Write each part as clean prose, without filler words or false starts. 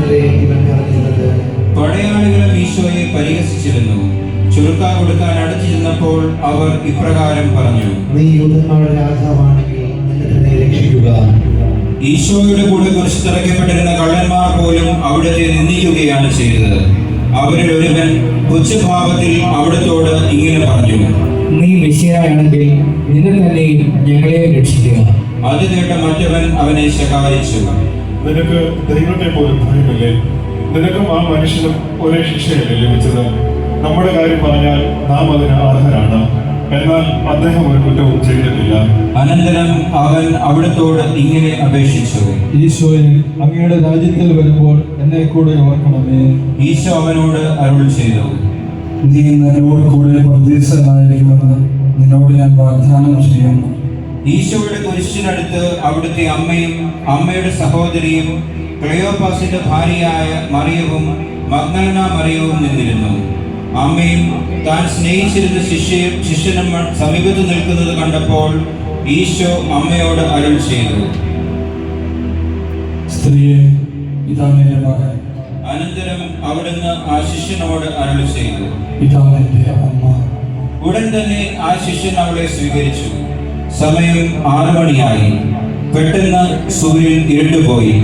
എന്നത്രേ ഇവൻ പറഞ്ഞിരുന്നത്. പടയാളികളും ഈശോയെ പരിഹസിച്ചിരുന്നു. ചുരുക്ക കൊടുക്കാൻ അടുത്തു ചെന്നപ്പോൾ അവർ ഇപ്രകാരം പറഞ്ഞു: നീ യൂദന്മാരുടെ രാജാവാണെങ്കിൽ നിന്നെ തന്നെ രക്ഷിക്കുക. ഈശോയുടെ കൂടെ കുരിശിൽ തറയ്ക്കപ്പെട്ടിരുന്ന കള്ളന്മാർ പോലും അവിടുത്തെ നിന്ദിക്കുകയാണ് ചെയ്തത്. അവരിൽ ഒരുവൻ പുച്ഛഭാവത്തിൽ അവിടുത്തോട് ഇങ്ങനെ പറഞ്ഞു: നീ മെസ്സിയായാണെങ്കിൽ നിന്നെ തന്നെ ഞങ്ങളെ രക്ഷിക്കുക. അത് കേട്ട മറ്റവൻ അവനെ ശകാരിച്ചു: നിനക്ക് ദൈവത്തെ പോലും ഭയമില്ലേ? നിനക്കും ആ മനുഷ്യനും ഒരേ ശിക്ഷയല്ലേ ലഭിച്ചത്? നമ്മുടെ കാര്യം പറഞ്ഞാൽ നാം അതിന് അർഹരാണ്. എന്നാൽ അദ്ദേഹം ഒരു കുറ്റവും ചെയ്തിട്ടില്ല. അനന്തരം അവൻ അവിടുത്തോട് ഇങ്ങനെ അപേക്ഷിച്ചു: ഈശോയെ, അങ്ങയുടെ രാജ്യത്തിൽ വരുമ്പോൾ എന്നെ കൂടെ ഓർക്കണമേ. ഈശോ അവനോട് അരുൾ ചെയ്തു: നീ എന്നോട് കൂടെ പരദീസനായിരിക്കുമെന്ന് നിന്നോട് ഞാൻ വാഗ്ദാനം ചെയ്യുന്നു. ഈശോയുടെ കുരിശിനടുത്ത് അവിടുത്തെ അമ്മയും അമ്മയുടെ സഹോദരിയും ക്ലെയോപ്പാസിന്റെ ഭാര്യയായ മറിയവും മഗ്ദലന മറിയവും നിന്നിരുന്നു. അമ്മയും താൻ സ്നേഹിച്ചിരുന്ന ശിഷ്യനും സമീപത്ത് നിൽക്കുന്നത് കണ്ടപ്പോൾ ഈശോ അമ്മയോട് അരുൾ ചെയ്തു: സ്ത്രീയെ, ഇതാ നിന്റെ മകൻ. അനന്തരം അവിടുന്ന് ആ ശിഷ്യനോട് അരുൾ ചെയ്തു: ഇതാ നിന്റെ അമ്മ. ഉടൻ തന്നെ ആ ശിഷ്യൻ അവളെ സ്വീകരിച്ചു. സമയം 6 മണിയായി. പെട്ടെന്ന് സൂര്യൻ ഇരുട്ടുപോയി.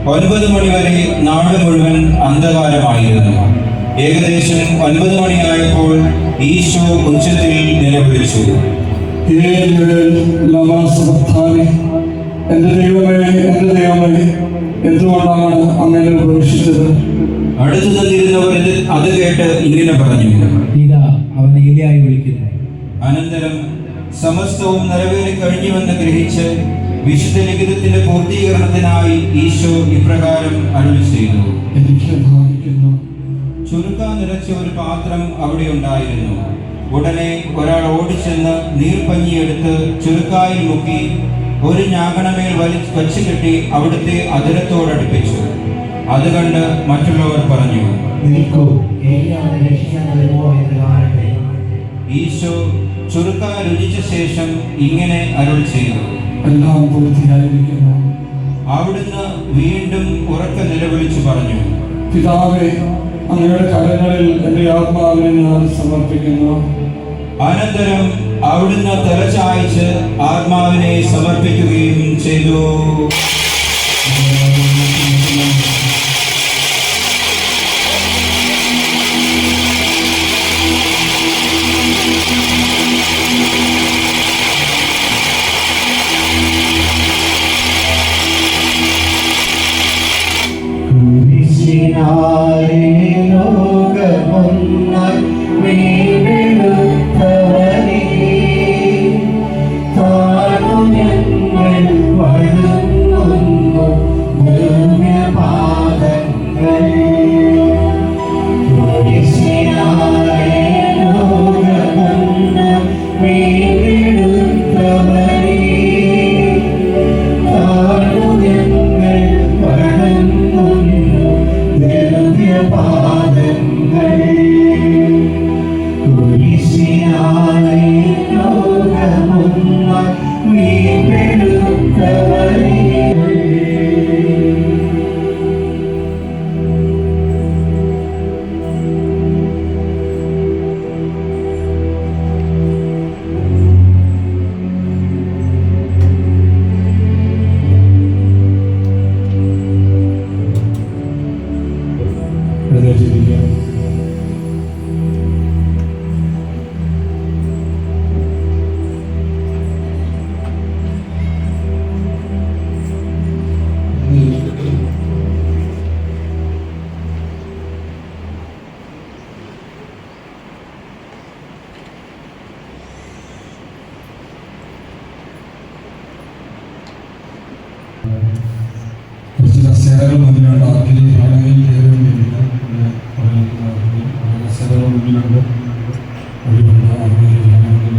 9 മണി വരെ നാട് മുഴുവൻ അന്ധകാരമായിരുന്നു. ഏകദേശം 9 മണിയായപ്പോൾ ഈശോ ഉച്ചത്തിൽ നിലവിളിച്ചു: എന്റെ ദൈവമേ, എന്റെ ദൈവമേ, എന്തുകൊണ്ടാണ് അങ്ങനെ ഉപേക്ഷിച്ചത്? അടുത്തു നിന്നിരുന്നവർ അത് കേട്ട് ഇങ്ങനെ പറഞ്ഞു: ഇതാ അവൻ ഏലിയായി വിളിക്കുന്നു. അനന്തരം സമസ്തവും നിറവേറി കഴിഞ്ഞുവെന്ന് ഗ്രഹിച്ച് വിശുദ്ധ ലിഖിതത്തിന്റെ പൂർത്തീകരണത്തിനായി ഈശോ ഇപ്രകാരം അരുൾ ചെയ്തു: എനിക്ക് ഭാവിക്കുന്നു. ചുരുക്ക നിറച്ച ഒരു പാത്രം അവിടെ ഉണ്ടായിരുന്നു. ഉടനെ ഒരാൾ ഓടിച്ചെന്ന് നീർപ്പഞ്ഞിയെടുത്ത് ചുരുക്കായിൽ മുക്കി ഒരു ഞാകണമേൽ വച്ച് കെട്ടി അവിടുത്തെ അതിരത്തോടടുപ്പിച്ചു. അത് കണ്ട് മറ്റുള്ളവർ പറഞ്ഞു: നിൽക്കൂ, ഏലിയാവിനെ രക്ഷിക്കാൻ വരുമോ എന്ന് കാണട്ടെ. ഈശോ ചുരുക്ക രുചിച്ച ശേഷം ഇങ്ങനെ അരുൾ ചെയ്തു: എല്ലാം പൂർത്തിയായിരിക്കുന്നു. അവിടുന്ന് വീണ്ടും ഉറക്കെ നിലവിളിച്ചു പറഞ്ഞു: പിതാവേ, അങ്ങയുടെ കരങ്ങളിൽ എന്റെ ആത്മാവിനെ ഞാൻ സമർപ്പിക്കുന്നു. അനന്തരം അവിടുന്ന് തലചായ്ച്ച് ആത്മാവിനെ സമർപ്പിക്കുകയും ചെയ്തു. കസേരകൾ മുന്നിലുണ്ട്. അതിൽ വേണമെങ്കിൽ കയറുന്നില്ല. കസേരകൾ മുന്നിലുണ്ട്. ഒഴിവുണ്ട്. അതിൽ വേണമെങ്കിൽ